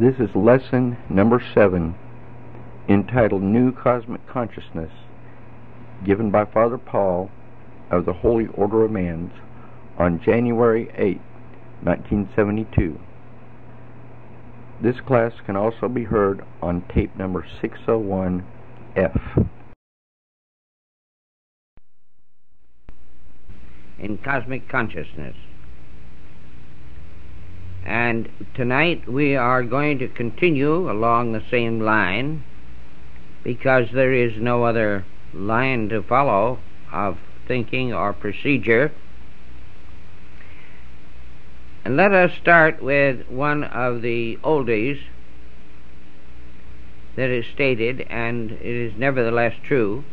This is lesson number 7, entitled New Cosmic Consciousness, given by Father Paul of the Holy Order of Mans on January 8, 1972. This class can also be heard on tape number 601F. In cosmic consciousness. And tonight we are going to continue along the same line, because there is no other line to follow of thinking or procedure. And let us start with one of the oldies that is stated, and it is nevertheless true.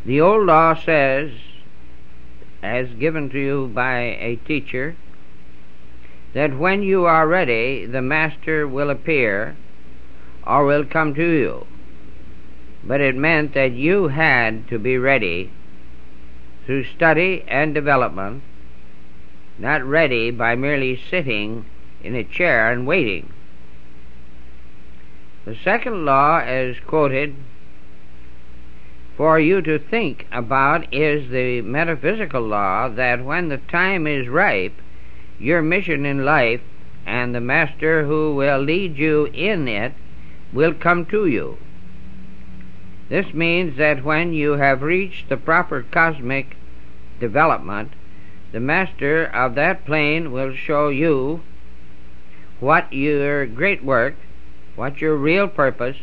The old law says, as given to you by a teacher, that when you are ready, the Master will appear or will come to you. But it meant that you had to be ready through study and development, not ready by merely sitting in a chair and waiting. The second law, as quoted for you to think about, is the metaphysical law that when the time is ripe, your mission in life and the Master who will lead you in it will come to you. This means that when you have reached the proper cosmic development, the Master of that plane will show you what your great work, what your real purpose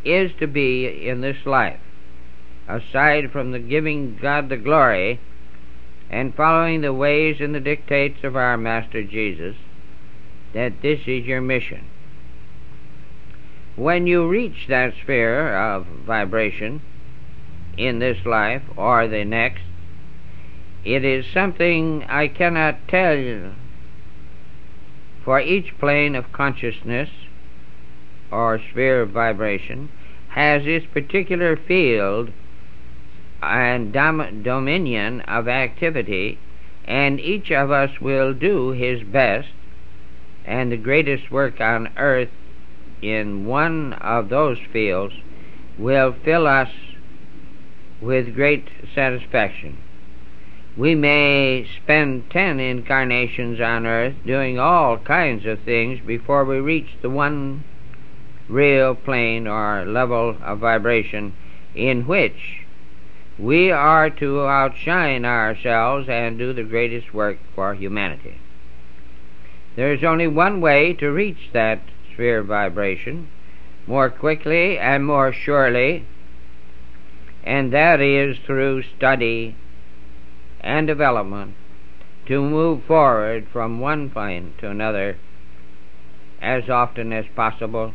is to be in this life, aside from the giving God the glory and following the ways and the dictates of our Master Jesus, that this is your mission. When you reach that sphere of vibration in this life or the next, it is something I cannot tell you, for each plane of consciousness or sphere of vibration has its particular field and dominion of activity, and each of us will do his best and the greatest work on earth in one of those fields will fill us with great satisfaction. We may spend 10 incarnations on earth doing all kinds of things before we reach the one real plane or level of vibration in which we are to outshine ourselves and do the greatest work for humanity. There is only one way to reach that sphere of vibration more quickly and more surely, and that is through study and development, to move forward from one plane to another as often as possible.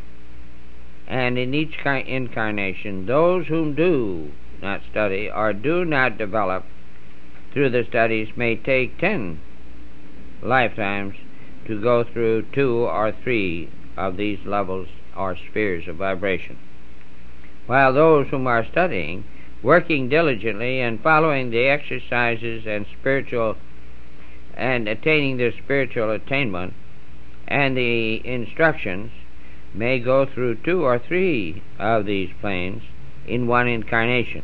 And in each incarnation, those who do not study or do not develop through the studies may take 10 lifetimes to go through 2 or 3 of these levels or spheres of vibration, while those whom are studying, working diligently and following the exercises and spiritual and attaining their spiritual attainment and the instructions, may go through 2 or 3 of these planes in one incarnation.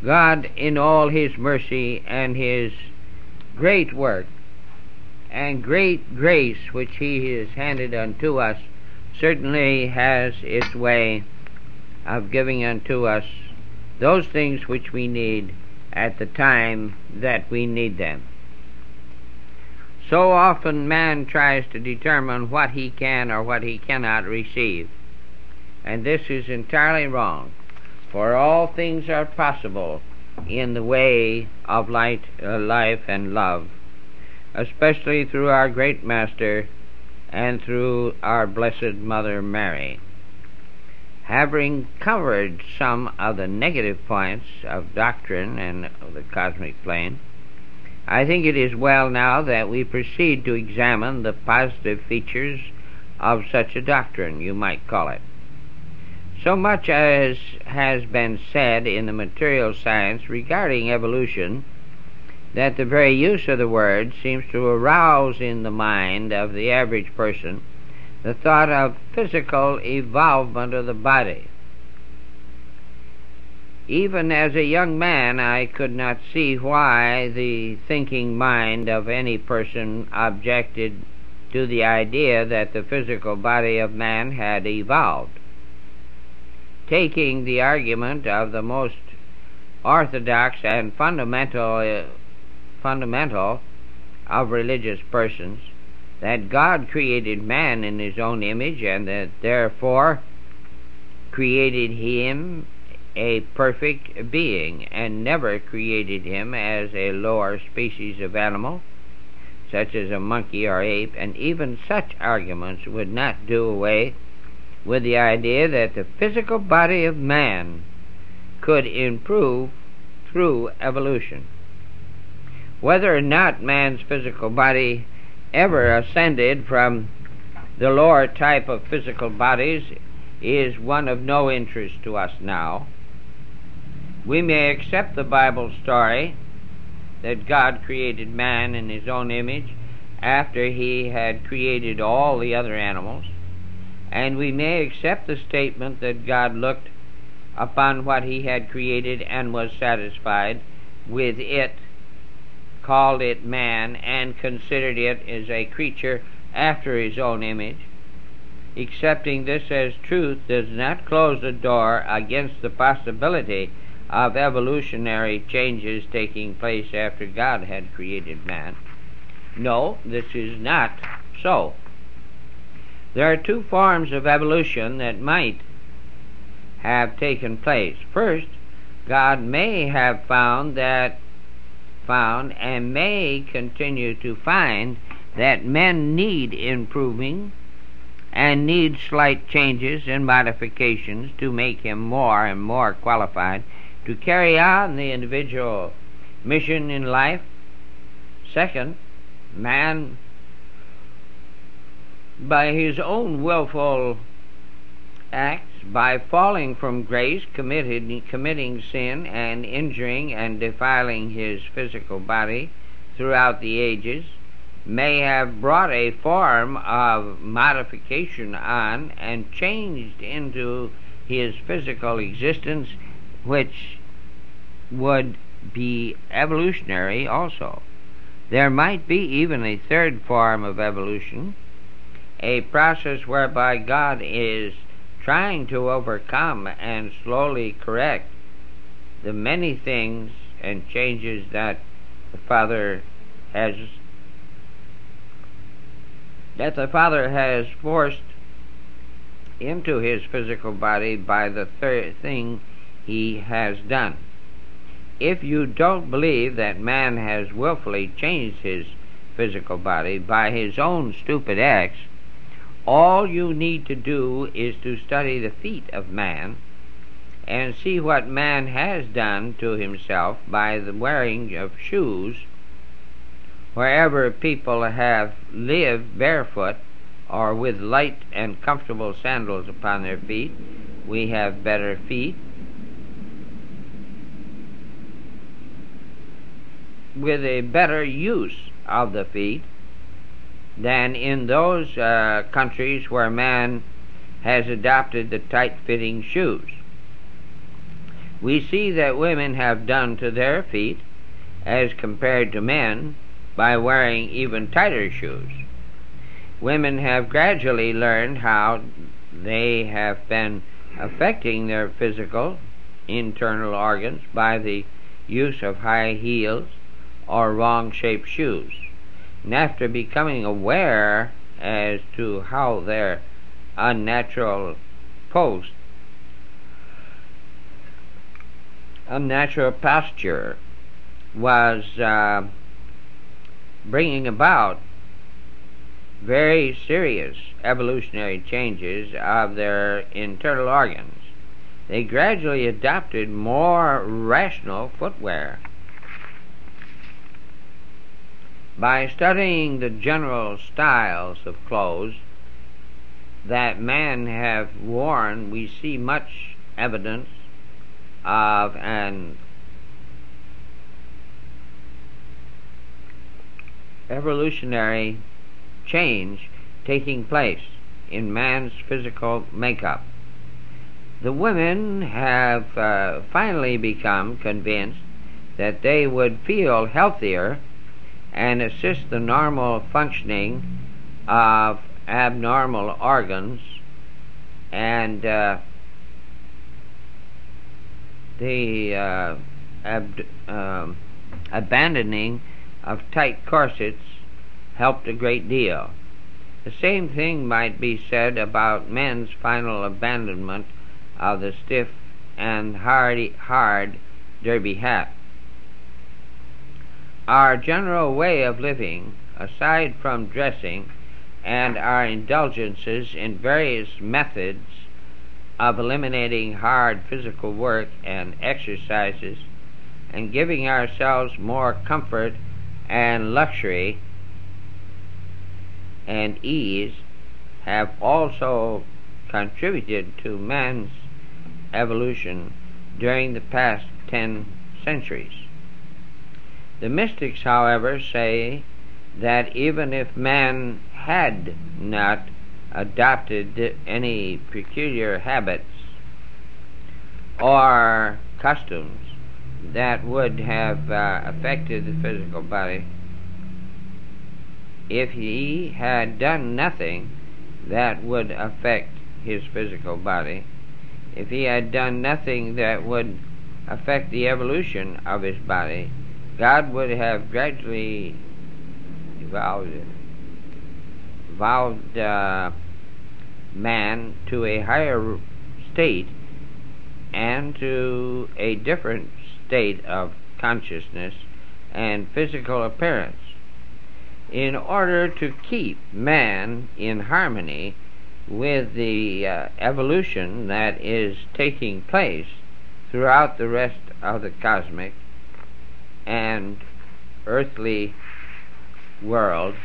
God, in all his mercy and his great work and great grace which he has handed unto us, certainly has its way of giving unto us those things which we need at the time that we need them. So often man tries to determine what he can or what he cannot receive, and this is entirely wrong, for all things are possible in the way of light, life and love, especially through our great Master and through our Blessed Mother Mary. Having covered some of the negative points of doctrine and of the cosmic plane, I think it is well now that we proceed to examine the positive features of such a doctrine, you might call it. So much as has been said in the material science regarding evolution that the very use of the word seems to arouse in the mind of the average person the thought of physical evolvement of the body. Even as a young man, I could not see why the thinking mind of any person objected to the idea that the physical body of man had evolved. Taking the argument of the most orthodox and fundamental of religious persons, that God created man in his own image and that therefore created him a perfect being and never created him as a lower species of animal, such as a monkey or ape, and even such arguments would not do away with the idea that the physical body of man could improve through evolution. Whether or not man's physical body ever ascended from the lower type of physical bodies is one of no interest to us now. We may accept the Bible story that God created man in his own image after he had created all the other animals, and we may accept the statement that God looked upon what he had created and was satisfied with it, called it man, and considered it as a creature after his own image. Accepting this as truth does not close the door against the possibility of evolutionary changes taking place after God had created man. No, this is not so. There are two forms of evolution that might have taken place. First, God may have found and may continue to find that men need improving and need slight changes and modifications to make him more and more qualified to carry on the individual mission in life. Second, man, by his own willful acts, by falling from grace, committing sin and injuring and defiling his physical body throughout the ages, may have brought a form of modification on and changed into his physical existence, which would be evolutionary also. There might be even a third form of evolution, a process whereby God is trying to overcome and slowly correct the many things and changes that the Father has forced into his physical body by the third thing he has done. If you don't believe that man has willfully changed his physical body by his own stupid acts, all you need to do is to study the feet of man and see what man has done to himself by the wearing of shoes. Wherever people have lived barefoot or with light and comfortable sandals upon their feet, we have better feet, with a better use of the feet than in those countries where man has adopted the tight-fitting shoes. We see that women have done to their feet as compared to men by wearing even tighter shoes. Women have gradually learned how they have been affecting their physical internal organs by the use of high heels or wrong-shaped shoes. And after becoming aware as to how their unnatural posture was bringing about very serious evolutionary changes of their internal organs, they gradually adopted more rational footwear. By studying the general styles of clothes that men have worn, we see much evidence of an evolutionary change taking place in man's physical makeup. The women have finally become convinced that they would feel healthier and assist the normal functioning of abnormal organs, and the abandoning of tight corsets helped a great deal. The same thing might be said about men's final abandonment of the stiff and hard derby hat. Our general way of living, aside from dressing and our indulgences in various methods of eliminating hard physical work and exercises and giving ourselves more comfort and luxury and ease, have also contributed to man's evolution during the past 10 centuries. The mystics, however, say that even if man had not adopted any peculiar habits or customs that would have affected the physical body, if he had done nothing that would affect his physical body, if he had done nothing that would affect the evolution of his body, God would have gradually evolved man to a higher state and to a different state of consciousness and physical appearance, in order to keep man in harmony with the evolution that is taking place throughout the rest of the cosmic and earthly world.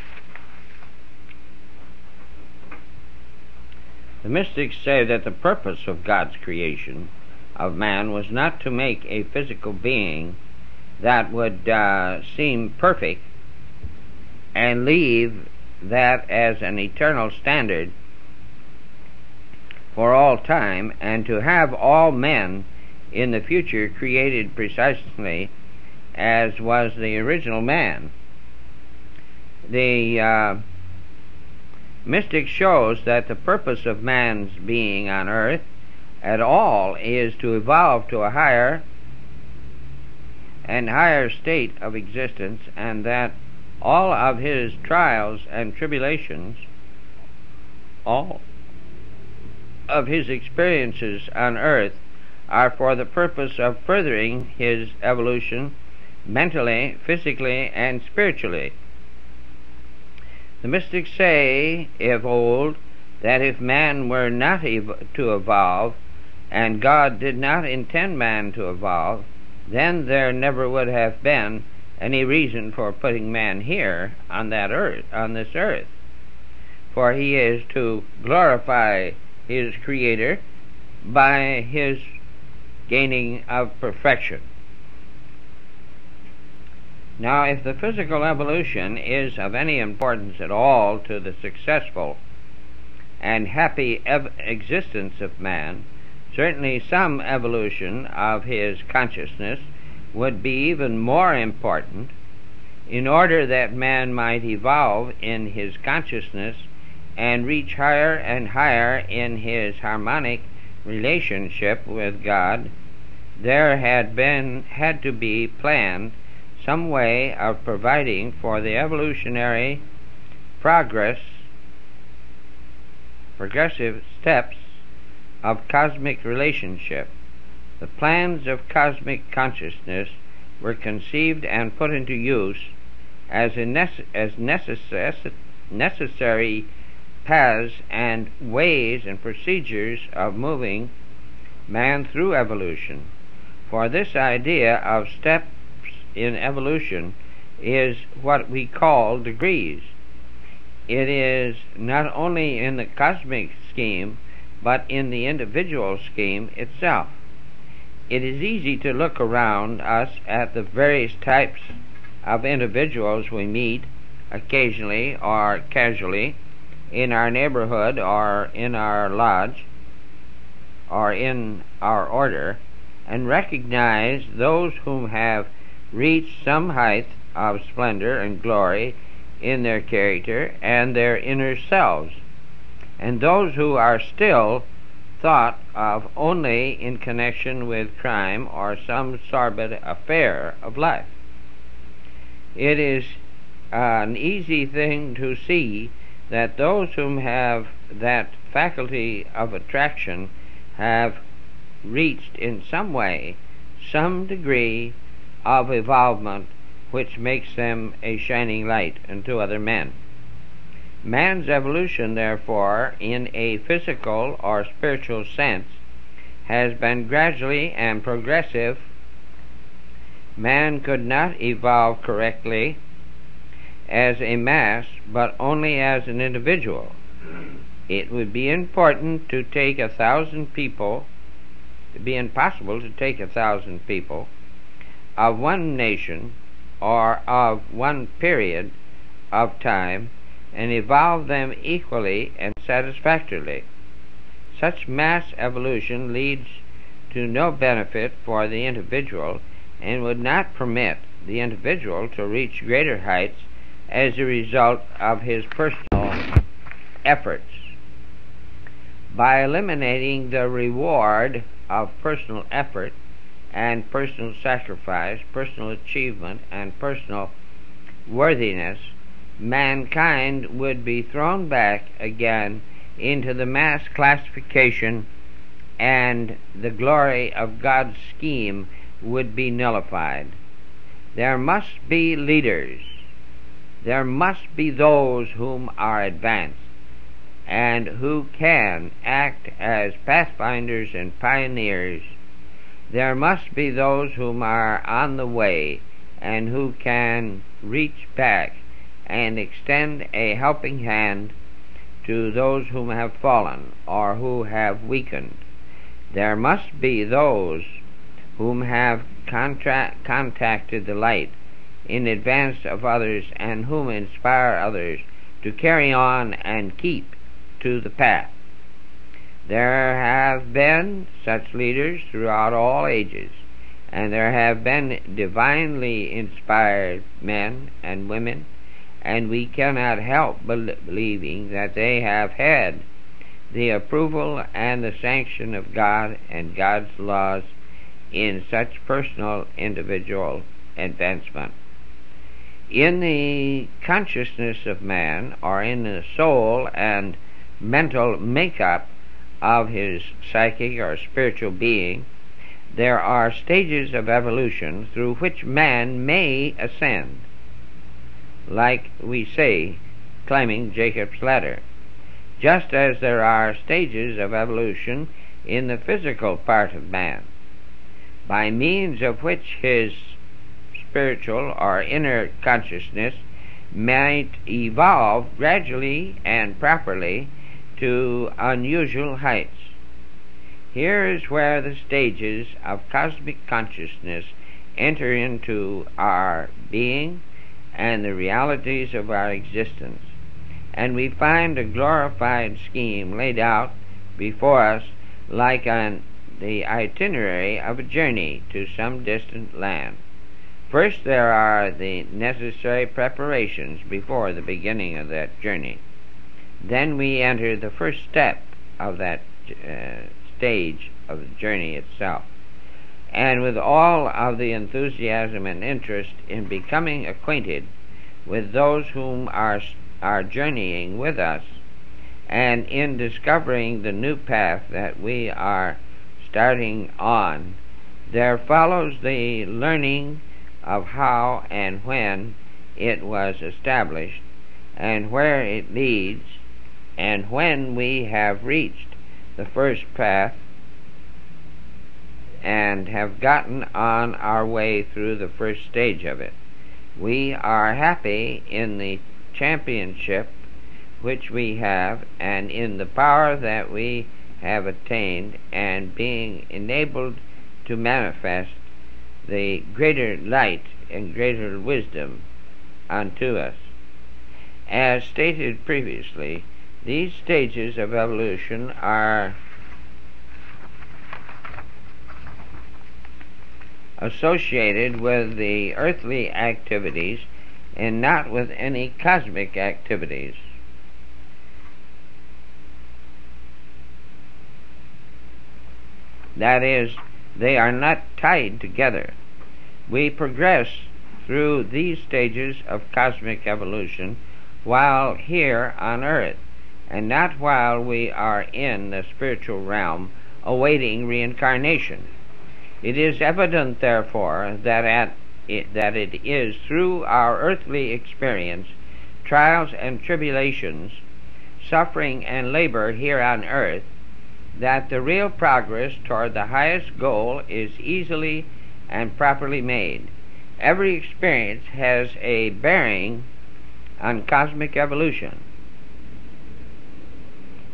The mystics say that the purpose of God's creation of man was not to make a physical being that would seem perfect and leave that as an eternal standard for all time, and to have all men in the future created precisely as was the original man. The mystic shows that the purpose of man's being on earth at all is to evolve to a higher and higher state of existence, and that all of his trials and tribulations, all of his experiences on earth, are for the purpose of furthering his evolution mentally, physically, and spiritually. The mystics say of old that if man were not to evolve, and God did not intend man to evolve, then there never would have been any reason for putting man here on that earth, on this earth, for he is to glorify his Creator by his gaining of perfection. Now, if the physical evolution is of any importance at all to the successful and happy existence of man, certainly some evolution of his consciousness would be even more important, in order that man might evolve in his consciousness and reach higher and higher in his harmonic relationship with God. There had to be planned some way of providing for the evolutionary progressive steps of cosmic relationship. The plans of cosmic consciousness were conceived and put into use as necessary paths and ways and procedures of moving man through evolution. For this idea of steps in evolution is what we call degrees. It is not only in the cosmic scheme, but in the individual scheme itself. It is easy to look around us at the various types of individuals we meet occasionally or casually in our neighborhood or in our lodge or in our order, and recognize those whom have reached some height of splendor and glory in their character and their inner selves, and those who are still thought of only in connection with crime or some sordid affair of life. It is an easy thing to see that those whom have that faculty of attraction have reached in some way some degree of evolvement which makes them a shining light unto other men. Man's evolution, therefore, in a physical or spiritual sense, has been gradually and progressive. Man could not evolve correctly as a mass, but only as an individual. It would be important to take 1,000 people, it would be impossible to take 1,000 people of one nation or of one period of time and evolve them equally and satisfactorily. Such mass evolution leads to no benefit for the individual and would not permit the individual to reach greater heights as a result of his personal efforts. By eliminating the reward of personal effort and personal sacrifice, personal achievement, and personal worthiness, mankind would be thrown back again into the mass classification, and the glory of God's scheme would be nullified. There must be leaders. There must be those whom are advanced and who can act as pathfinders and pioneers. There must be those whom are on the way and who can reach back and extend a helping hand to those whom have fallen or who have weakened. There must be those whom have contacted the light in advance of others and whom inspire others to carry on and keep to the path. There have been such leaders throughout all ages, and there have been divinely inspired men and women, and we cannot help believing that they have had the approval and the sanction of God and God's laws in such personal individual advancement. In the consciousness of man, or in the soul and mental makeup of his psychic or spiritual being, there are stages of evolution through which man may ascend, like we say, climbing Jacob's ladder, just as there are stages of evolution in the physical part of man, by means of which his spiritual or inner consciousness might evolve gradually and properly to unusual heights. Here is where the stages of cosmic consciousness enter into our being and the realities of our existence, and we find a glorified scheme laid out before us like the itinerary of a journey to some distant land. First, there are the necessary preparations before the beginning of that journey. Then we enter the first step of that stage of the journey itself. And with all of the enthusiasm and interest in becoming acquainted with those whom are journeying with us, and in discovering the new path that we are starting on, there follows the learning of how and when it was established, and where it leads, and when we have reached the first path and have gotten on our way through the first stage of it, we are happy in the championship which we have, and in the power that we have attained, and being enabled to manifest the greater light and greater wisdom unto us. As stated previously, these stages of evolution are associated with the earthly activities and not with any cosmic activities. That is, they are not tied together. We progress through these stages of cosmic evolution while here on earth, and not while we are in the spiritual realm awaiting reincarnation. It is evident, therefore, that it is through our earthly experience, trials and tribulations, suffering and labor here on earth, that the real progress toward the highest goal is easily and properly made. Every experience has a bearing on cosmic evolution,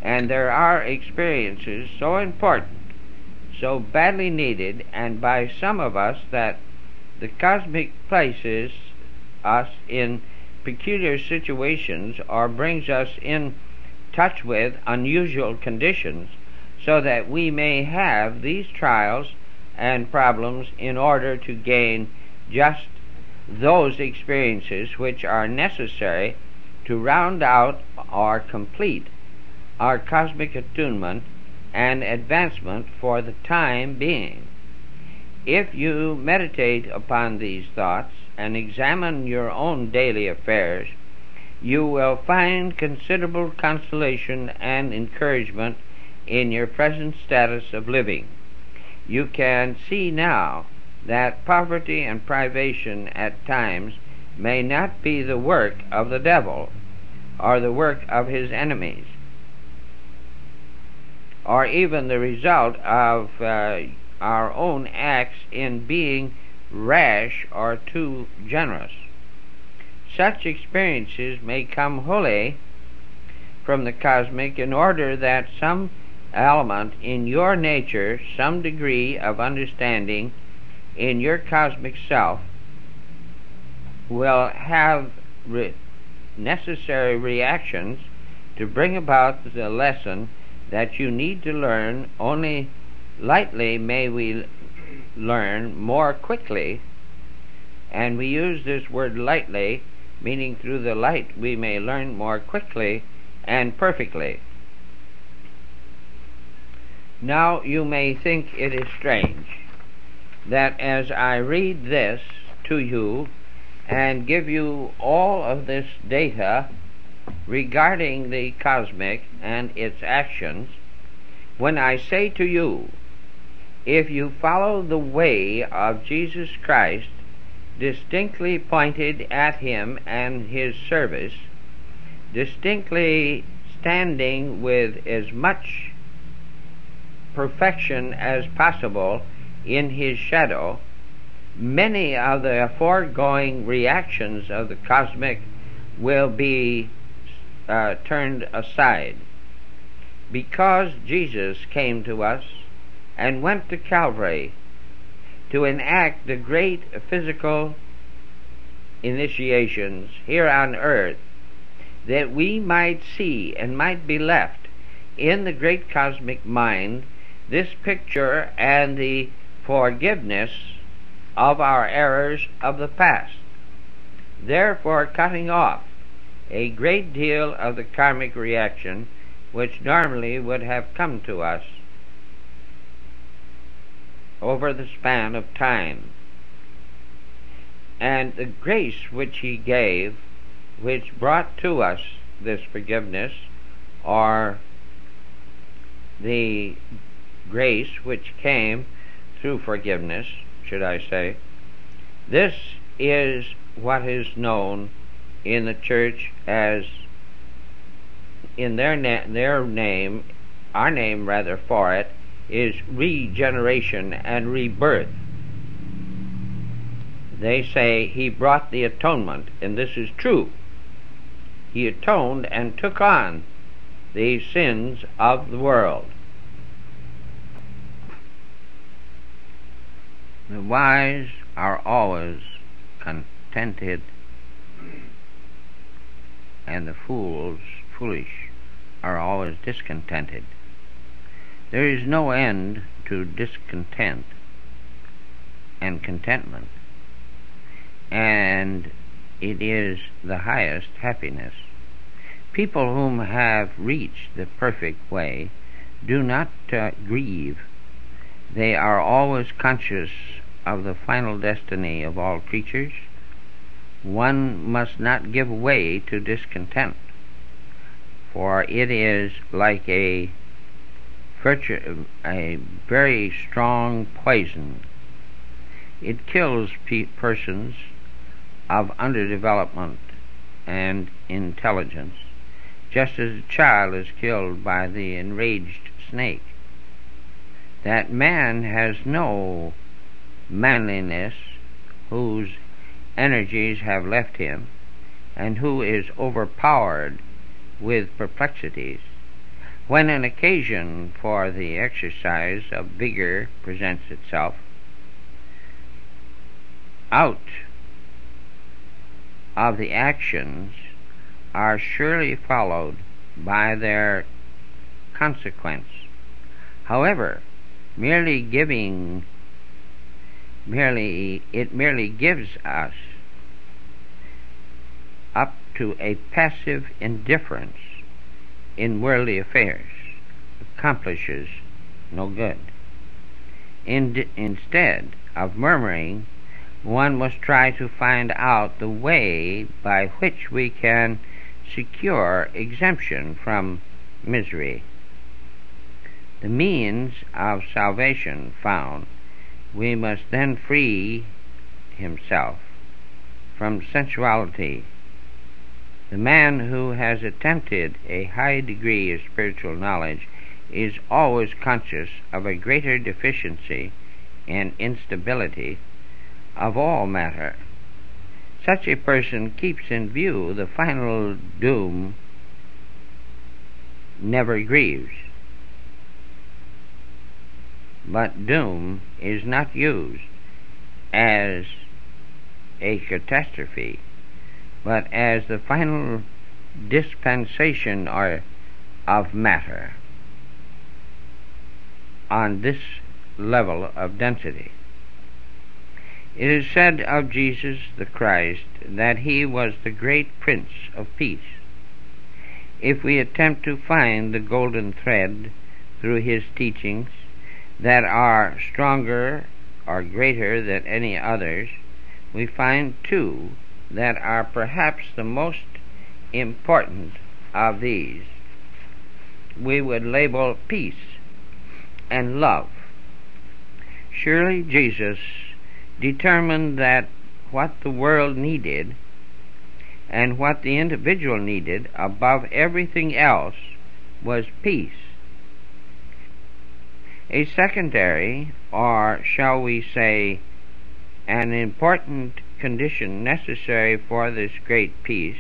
and there are experiences so important, so badly needed, and by some of us, that the cosmic places us in peculiar situations or brings us in touch with unusual conditions, so that we may have these trials and problems in order to gain just those experiences which are necessary to round out or complete our cosmic attunement and advancement for the time being. If you meditate upon these thoughts and examine your own daily affairs, you will find considerable consolation and encouragement in your present status of living. You can see now that poverty and privation at times may not be the work of the devil or the work of his enemies, or even the result of our own acts in being rash or too generous. Such experiences may come wholly from the cosmic in order that some element in your nature, some degree of understanding in your cosmic self, will have necessary reactions to bring about the lesson that you need to learn. Only lightly may we learn more quickly, and we use this word lightly, meaning through the light we may learn more quickly and perfectly. Now you may think it is strange that as I read this to you and give you all of this data regarding the cosmic and its actions, when I say to you, if you follow the way of Jesus Christ, distinctly pointed at him and his service, distinctly standing with as much perfection as possible in his shadow, many of the foregoing reactions of the cosmic will be turned aside. Because Jesus came to us and went to Calvary to enact the great physical initiations here on earth, that we might see and might be left in the great cosmic mind this picture and the forgiveness of our errors of the past, therefore cutting off a great deal of the karmic reaction which normally would have come to us over the span of time. And the grace which he gave, which brought to us this forgiveness, or the grace which came through forgiveness, should I say, this is what is known in the church as, in their name, our name rather for it, is regeneration and rebirth. They say he brought the atonement, and this is true. He atoned and took on the sins of the world. The wise are always contented and the foolish are always discontented. There is no end to discontent and contentment, and it is the highest happiness. People whom have reached the perfect way do not grieve. They are always conscious of the final destiny of all creatures. One must not give way to discontent, for it is like a very strong poison. It kills persons of underdevelopment and intelligence, just as a child is killed by the enraged snake. That man has no manliness, whose energies have left him, and who is overpowered with perplexities. When an occasion for the exercise of vigor presents itself, out of the actions are surely followed by their consequence. However, it merely gives us up to a passive indifference in worldly affairs, accomplishes no good. Instead of murmuring, one must try to find out the way by which we can secure exemption from misery. The means of salvation found, we must then free himself from sensuality. The man who has attempted a high degree of spiritual knowledge is always conscious of a greater deficiency and instability of all matter. Such a person keeps in view the final doom, never grieves. But doom is not used as a catastrophe, but as the final dispensation of matter on this level of density. It is said of Jesus the Christ that he was the great Prince of Peace. If we attempt to find the golden thread through his teachings that are stronger or greater than any others, we find two that are perhaps the most important of these. We would label peace and love. Surely Jesus determined that what the world needed and what the individual needed above everything else was peace. A secondary, or shall we say, an important condition necessary for this great peace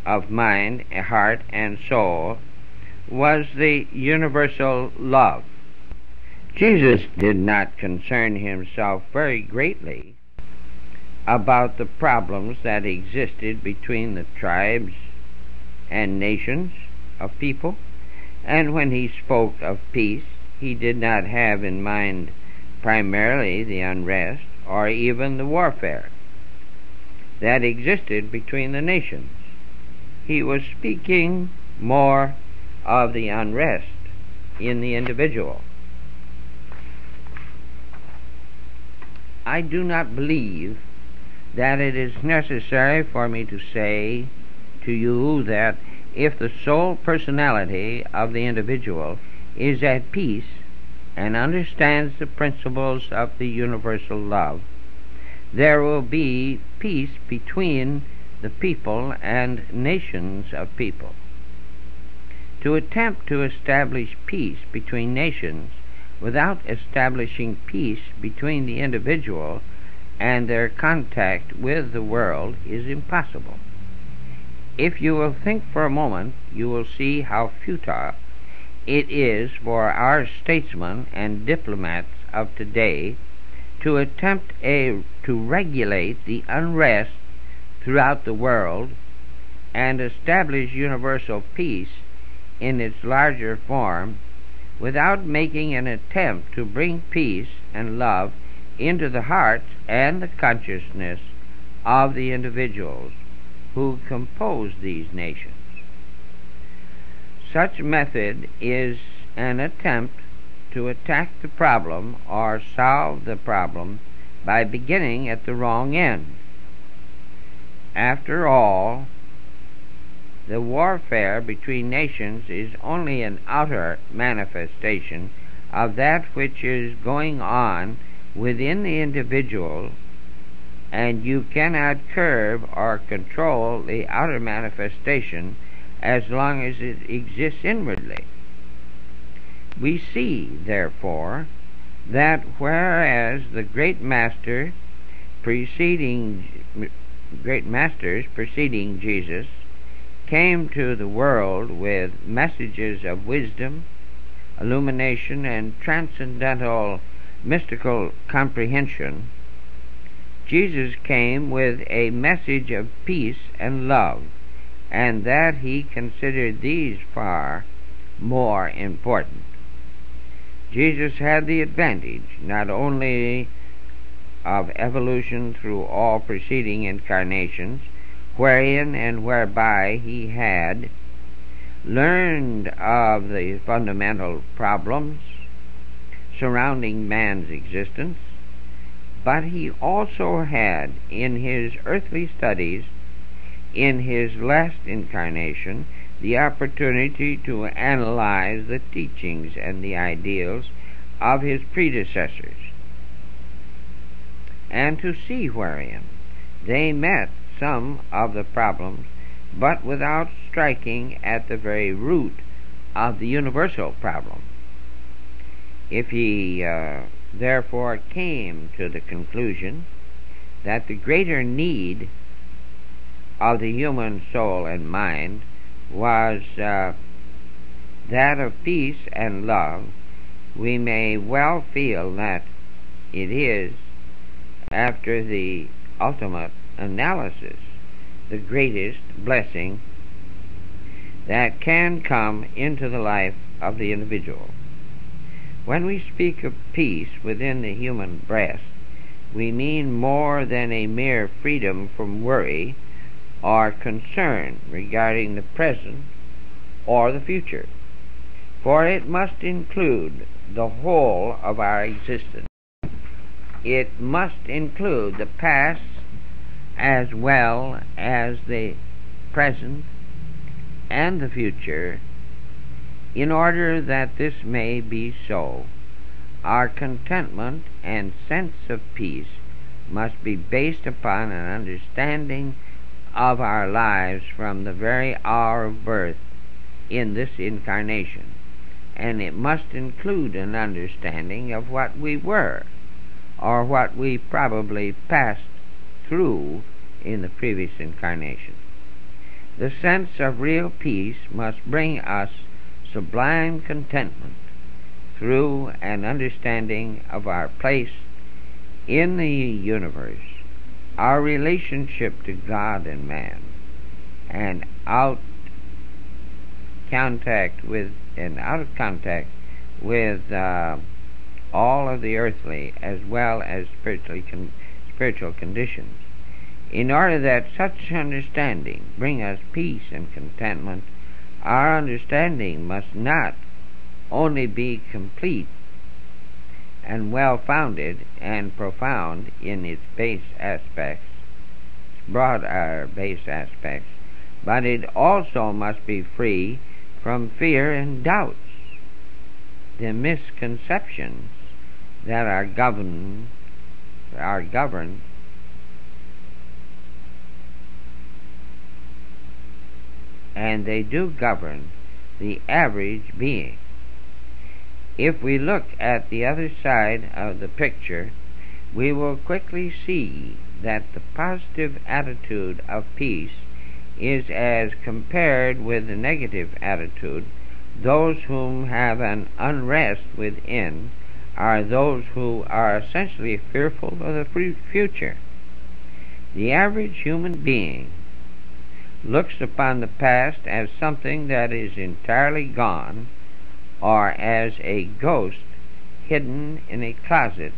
of mind, heart, and soul was the universal love. Jesus did not concern himself very greatly about the problems that existed between the tribes and nations of people, and when he spoke of peace, he did not have in mind primarily the unrest or even the warfare that existed between the nations. He was speaking more of the unrest in the individual. I do not believe that it is necessary for me to say to you that if the sole personality of the individual is at peace and understands the principles of the universal love, there will be peace between the people and nations of people. To attempt to establish peace between nations without establishing peace between the individual and their contact with the world is impossible. If you will think for a moment, you will see how futile it is for our statesmen and diplomats of today to attempt to regulate the unrest throughout the world and establish universal peace in its larger form without making an attempt to bring peace and love into the hearts and the consciousness of the individuals who compose these nations. Such method is an attempt to attack the problem or solve the problem by beginning at the wrong end. After all, the warfare between nations is only an outer manifestation of that which is going on within the individual, and you cannot curb or control the outer manifestation as long as it exists inwardly. We see, therefore, that whereas the great masters preceding Jesus came to the world with messages of wisdom, illumination, and transcendental mystical comprehension, Jesus came with a message of peace and love, and that he considered these far more important. Jesus had the advantage not only of evolution through all preceding incarnations, wherein and whereby he had learned of the fundamental problems surrounding man's existence, but he also had, in his earthly studies, in his last incarnation, the opportunity to analyze the teachings and the ideals of his predecessors, and to see wherein they met some of the problems, but without striking at the very root of the universal problem. If he therefore came to the conclusion that the greater need of the human soul and mind was that of peace and love, we may well feel that it is, after the ultimate analysis, the greatest blessing that can come into the life of the individual. When we speak of peace within the human breast, we mean more than a mere freedom from worry or concern regarding the present or the future, for it must include the whole of our existence. It must include the past as well as the present and the future. In order that this may be so, our contentment and sense of peace must be based upon an understanding of our lives from the very hour of birth in this incarnation, and it must include an understanding of what we were, or what we probably passed through in the previous incarnation. The sense of real peace must bring us sublime contentment through an understanding of our place in the universe, our relationship to God and man, and out of contact with all of the earthly as well as spiritual conditions. In order that such understanding bring us peace and contentment, our understanding must not only be complete and well-founded and profound in its base aspects, broader base aspects, but it also must be free from fear and doubts, the misconceptions that are governed, and they do govern the average being. If we look at the other side of the picture, we will quickly see that the positive attitude of peace is, as compared with the negative attitude, those whom have an unrest within are those who are essentially fearful of the future. The average human being looks upon the past as something that is entirely gone, or as a ghost hidden in a closet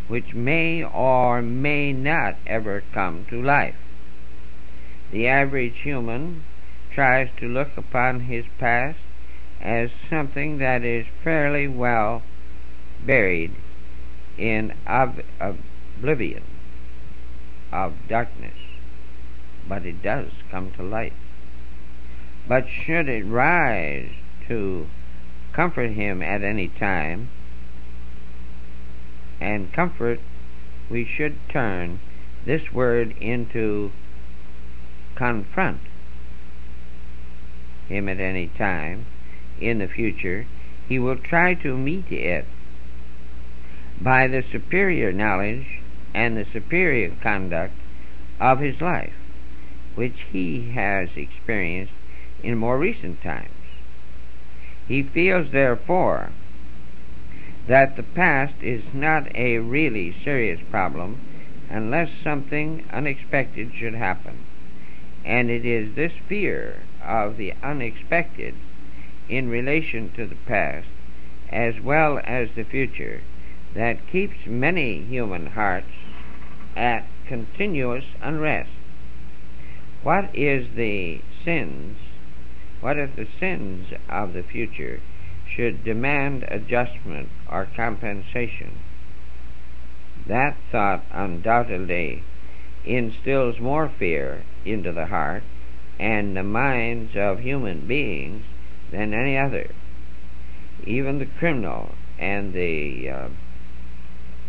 which may or may not ever come to life. The average human tries to look upon his past as something that is fairly well buried in oblivion of darkness, but it does come to light. But should it rise to comfort him at any time, and comfort, we should turn this word into confront him at any time in the future, he will try to meet it by the superior knowledge and the superior conduct of his life, which he has experienced in more recent times. He feels, therefore, that the past is not a really serious problem unless something unexpected should happen, and it is this fear of the unexpected in relation to the past as well as the future that keeps many human hearts at continuous unrest. What if the sins of the future should demand adjustment or compensation? That thought undoubtedly instills more fear into the heart and the minds of human beings than any other. Even the criminal and the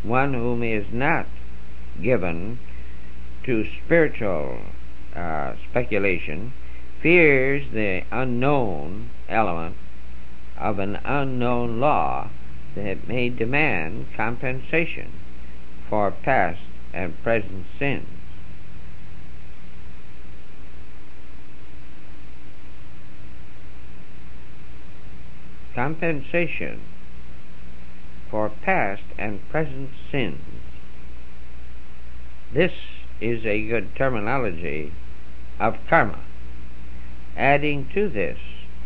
one whom is not given to spiritual speculation fears the unknown element of an unknown law that may demand compensation for past and present sins. Compensation for past and present sins. This is a good terminology of karma. Adding to this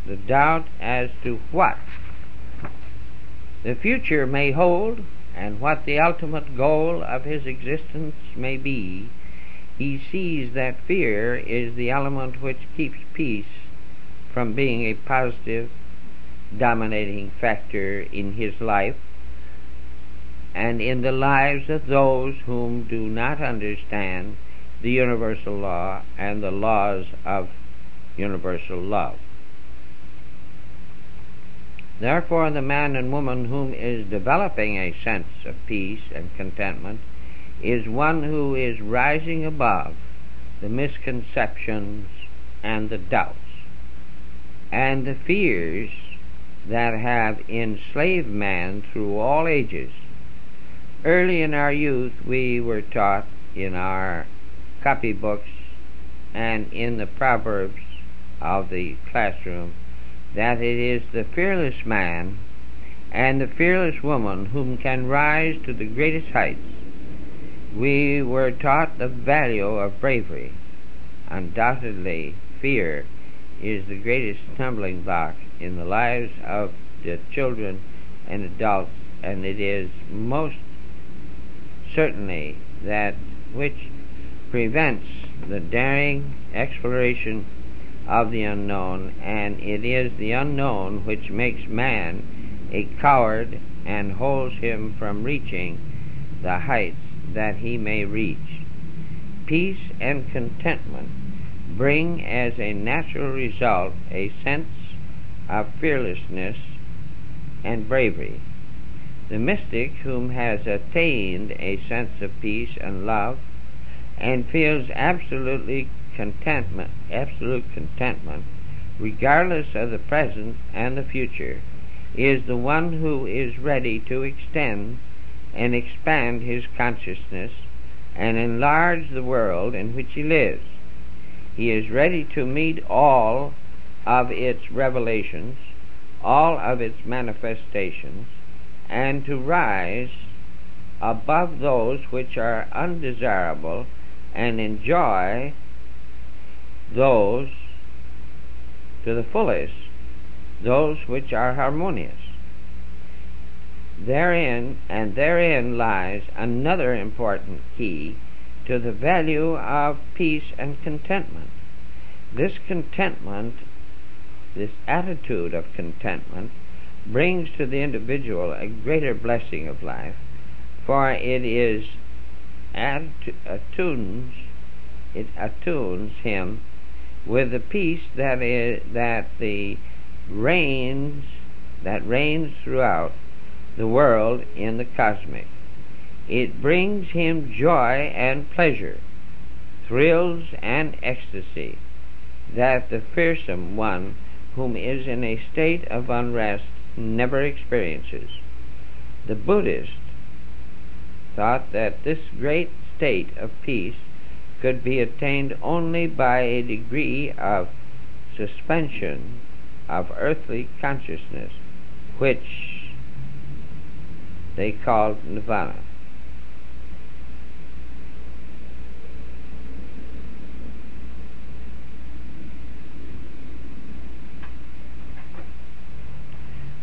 the doubt as to what the future may hold and what the ultimate goal of his existence may be, he sees that fear is the element which keeps peace from being a positive, dominating factor in his life and in the lives of those whom do not understand the universal law and the laws of universal love. Therefore, the man and woman whom is developing a sense of peace and contentment is one who is rising above the misconceptions and the doubts and the fears that have enslaved man through all ages. Early in our youth we were taught in our copybooks and in the proverbs of the classroom that it is the fearless man and the fearless woman whom can rise to the greatest heights. We were taught the value of bravery. Undoubtedly, fear is the greatest stumbling block in the lives of the children and adults, and it is most certainly that which prevents the daring exploration of the unknown, and it is the unknown which makes man a coward and holds him from reaching the heights that he may reach. Peace and contentment bring as a natural result a sense of fearlessness and bravery. The mystic whom has attained a sense of peace and love and feels absolute contentment, regardless of the present and the future, is the one who is ready to extend and expand his consciousness and enlarge the world in which he lives. He is ready to meet all of its revelations, all of its manifestations, and to rise above those which are undesirable and enjoy those to the fullest those which are harmonious. Therein lies another important key to the value of peace and contentment. This contentment, this attitude of contentment, brings to the individual a greater blessing of life, for it attunes him with the peace that reigns throughout the world in the cosmic. It brings him joy and pleasure, thrills and ecstasy, that the fearsome one whom is in a state of unrest never experiences. The Buddhist thought that this great state of peace could be attained only by a degree of suspension of earthly consciousness, which they called nirvana.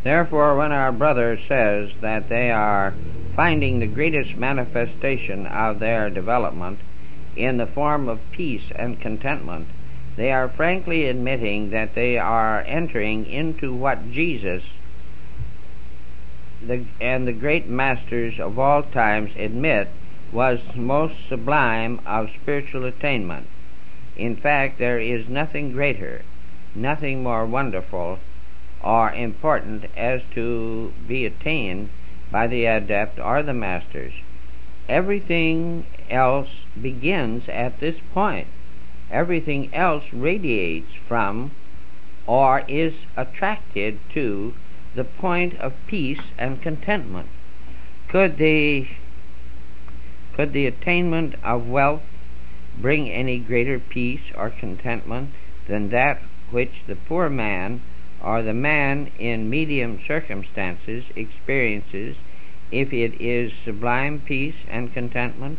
Therefore, when our brother says that they are finding the greatest manifestation of their development in the form of peace and contentment, they are frankly admitting that they are entering into what Jesus and the great masters of all times admit was most sublime of spiritual attainment. In fact, there is nothing greater, nothing more wonderful or important as to be attained by the adept or the masters. Everything else begins at this point. Everything else radiates from or is attracted to the point of peace and contentment. Could the attainment of wealth bring any greater peace or contentment than that which the poor man or the man in medium circumstances experiences if it is sublime peace and contentment?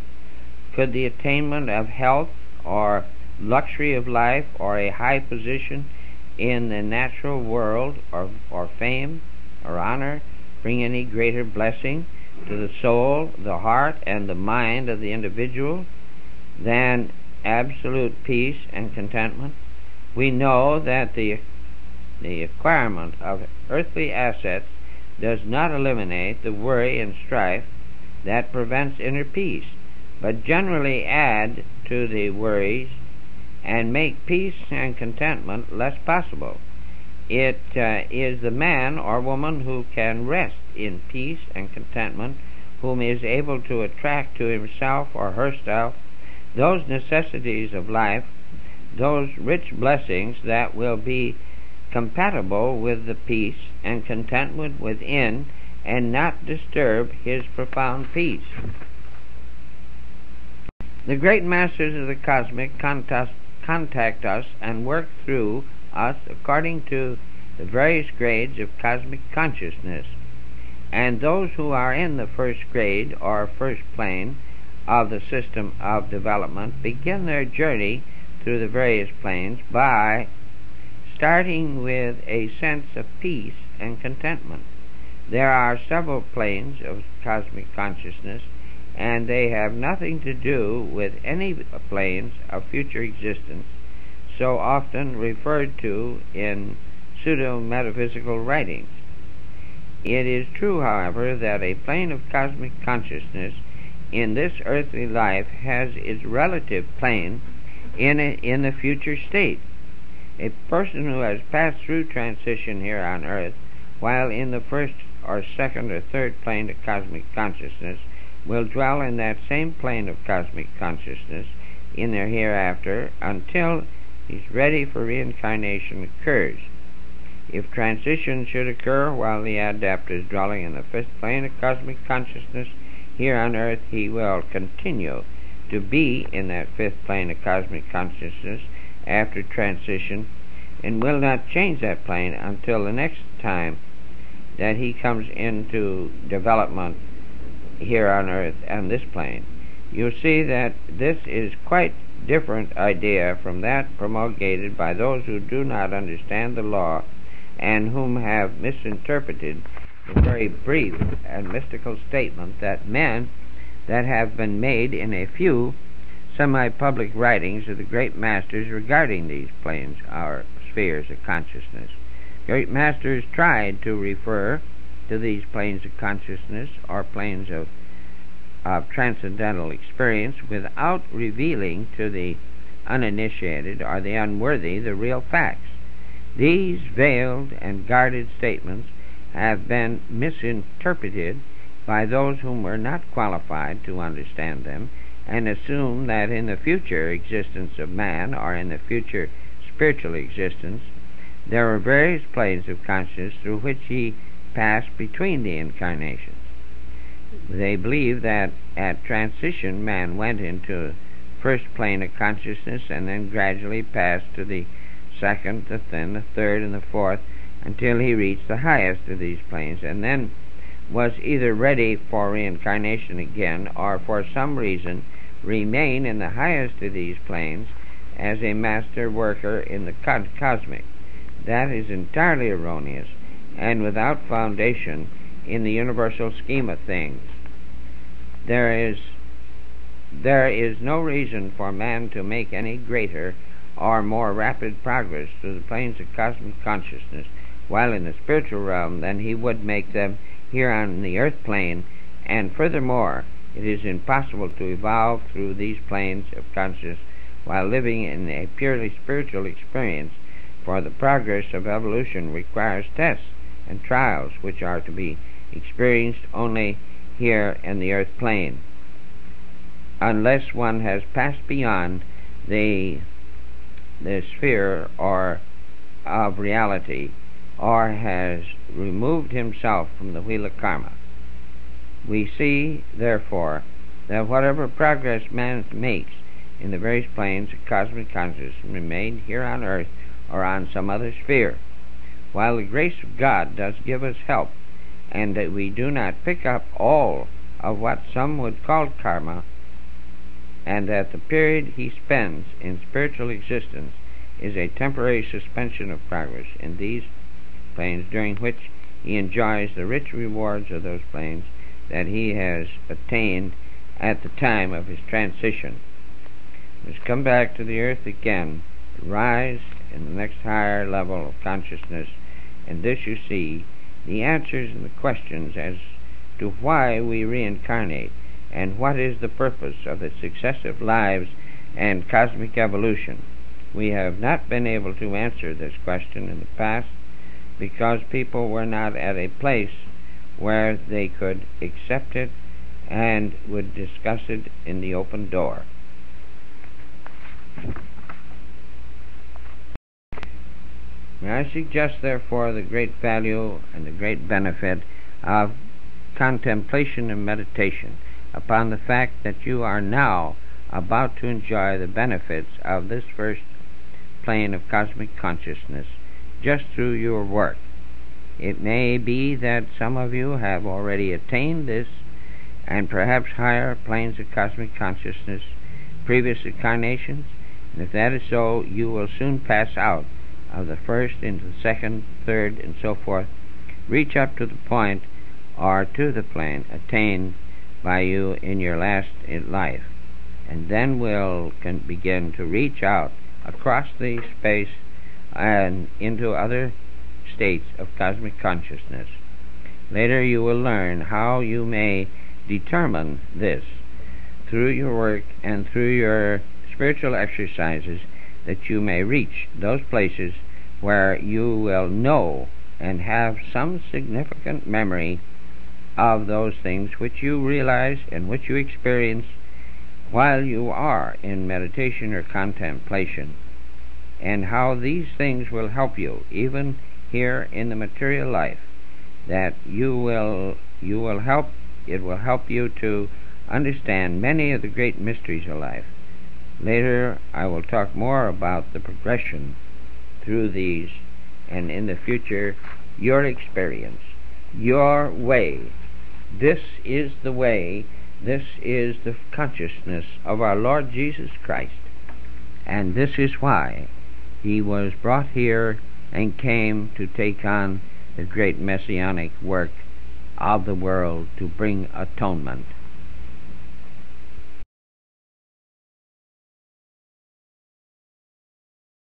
Could the attainment of health or luxury of life or a high position in the natural world or fame or honor bring any greater blessing to the soul, the heart, and the mind of the individual than absolute peace and contentment? We know that the acquirement of earthly assets does not eliminate the worry and strife that prevents inner peace, but generally add to the worries and make peace and contentment less possible. It is the man or woman who can rest in peace and contentment whom is able to attract to himself or herself those necessities of life, those rich blessings that will be compatible with the peace and contentment within and not disturb his profound peace. The great masters of the cosmic contact us and work through us according to the various grades of cosmic consciousness, and those who are in the first grade or first plane of the system of development begin their journey through the various planes by starting with a sense of peace and contentment. There are several planes of cosmic consciousness, and they have nothing to do with any planes of future existence so often referred to in pseudo-metaphysical writings. It is true, however, that a plane of cosmic consciousness in this earthly life has its relative plane in the future state. A person who has passed through transition here on earth, while in the first or second or third plane of cosmic consciousness, will dwell in that same plane of cosmic consciousness in their hereafter until he's ready for reincarnation occurs. If transition should occur while the adept is dwelling in the fifth plane of cosmic consciousness here on earth, he will continue to be in that fifth plane of cosmic consciousness after transition and will not change that plane until the next time that he comes into development here on earth and this plane. You see that this is quite different idea from that promulgated by those who do not understand the law and whom have misinterpreted the very brief and mystical statement that men that have been made in a few semi-public writings of the great masters regarding these planes, our spheres of consciousness. Great masters tried to refer to these planes of consciousness or planes of transcendental experience without revealing to the uninitiated or the unworthy the real facts. These veiled and guarded statements have been misinterpreted by those whom were not qualified to understand them, and assume that in the future existence of man, or in the future spiritual existence, there are various planes of consciousness through which he passed between the incarnations. They believe that at transition man went into first plane of consciousness and then gradually passed to the second, then the third, and the fourth, until he reached the highest of these planes, and then was either ready for reincarnation again, or for some reason remain in the highest of these planes as a master worker in the cosmic. That is entirely erroneous and without foundation in the universal scheme of things. There is no reason for man to make any greater or more rapid progress through the planes of cosmic consciousness while in the spiritual realm than he would make them here on the earth plane, and furthermore, it is impossible to evolve through these planes of consciousness while living in a purely spiritual experience, for the progress of evolution requires tests and trials which are to be experienced only here in the earth plane. Unless one has passed beyond the sphere or of reality, or has removed himself from the wheel of karma. We see, therefore, that whatever progress man makes in the various planes of cosmic consciousness remain here on earth or on some other sphere, while the grace of God does give us help, and that we do not pick up all of what some would call karma, and that the period he spends in spiritual existence is a temporary suspension of progress in these planes, during which he enjoys the rich rewards of those planes that he has attained at the time of his transition. He must come back to the earth again, rise in the next higher level of consciousness, and this, you see, the answers and the questions as to why we reincarnate and what is the purpose of the successive lives and cosmic evolution. We have not been able to answer this question in the past because people were not at a place where they could accept it and would discuss it in the open door. May I suggest, therefore, the great value and the great benefit of contemplation and meditation upon the fact that you are now about to enjoy the benefits of this first plane of cosmic consciousness just through your work. It may be that some of you have already attained this and perhaps higher planes of cosmic consciousness previous incarnations, and if that is so, you will soon pass out of the first into the second, third, and so forth, reach up to the point or to the plane attained by you in your last life, and then can begin to reach out across the space and into other states of cosmic consciousness. Later you will learn how you may determine this through your work and through your spiritual exercises, that you may reach those places where you will know and have some significant memory of those things which you realize and which you experience while you are in meditation or contemplation, and how these things will help you even here in the material life, that it will help you to understand many of the great mysteries of life. Later I will talk more about the progression through these, and in the future your experience, your way. This is the way, this is the consciousness of our Lord Jesus Christ. And this is why he was brought here and came to take on the great messianic work of the world to bring atonement.